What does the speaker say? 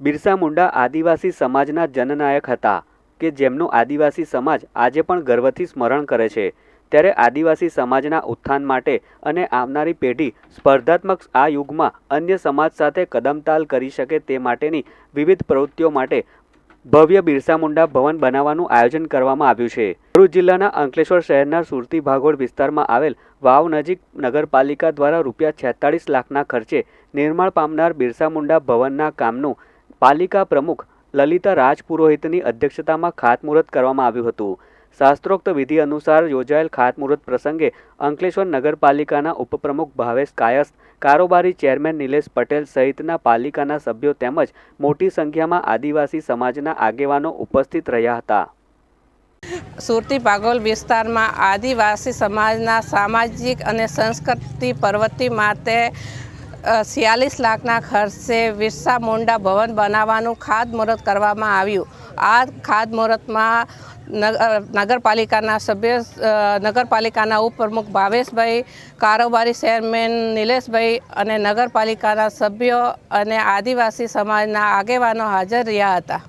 બિરસા મુંડા આદિવાસી સમાજના જનનાયક હતા કે જેમનું આદિવાસી સમાજ આજે પણ ગર્વથી સ્મરણ કરે છે। ત્યારે આદિવાસી સમાજના ઉત્થાન માટે અને આવનારી પેઢી સ્પર્ધાત્મક આ યુગમાં અન્ય સમાજ સાથે કદમતાલ કરી શકે તે માટેની વિવિધ પ્રવૃત્તિઓ માટે ભવ્ય બિરસા મુંડા ભવન બનાવવાનું આયોજન કરવામાં આવ્યું છે। ભરૂચ જિલ્લાના અંકલેશ્વર શહેરના સુરતી ભાગોળ વિસ્તારમાં આવેલ વાવ નજીક નગરપાલિકા દ્વારા ₹46 લાખના ખર્ચે નિર્માણ પામનાર બિરસા મુંડા ભવનના કામનું પાલિકા પ્રમુખ લલિતા રાજપુરોહિતની અધ્યક્ષતામાં ખાતમુહૂર્ત કરવામાં આવ્યું હતું। શાસ્ત્રોક્ત વિધિ અનુસાર યોજાયેલ ખાતમુહૂર્ત પ્રસંગે અંકલેશ્વર નગરપાલિકાના ઉપપ્રમુખ ભાવેશ કાયસ્થ, કારોબારી ચેરમેન નિલેશ પટેલ સહિતના પાલિકાના સભ્યો તેમજ મોટી સંખ્યામાં આદિવાસી સમાજના આગેવાનો ઉપસ્થિત રહ્યા હતા। સુરતી ભાગોળ વિસ્તારમાં આદિવાસી સમાજના સામાજિક અને સંસ્કૃતિ પ્રવૃત્તિ માટે 46 લાખના ખર્ચે બિરસા મુંડા ભવન બનાવવાનું ખાતમુહૂર્ત કરવામાં આવ્યું। આ ખાતમુહૂર્તમાં નગરપાલિકાના સભ્ય, નગરપાલિકાના ઉપપ્રમુખ ભાવેશભાઈ, કારોબારી ચેરમેન નિલેશભાઈ અને નગરપાલિકાના સભ્યો અને આદિવાસી સમાજના આગેવાનો હાજર રહ્યા હતા।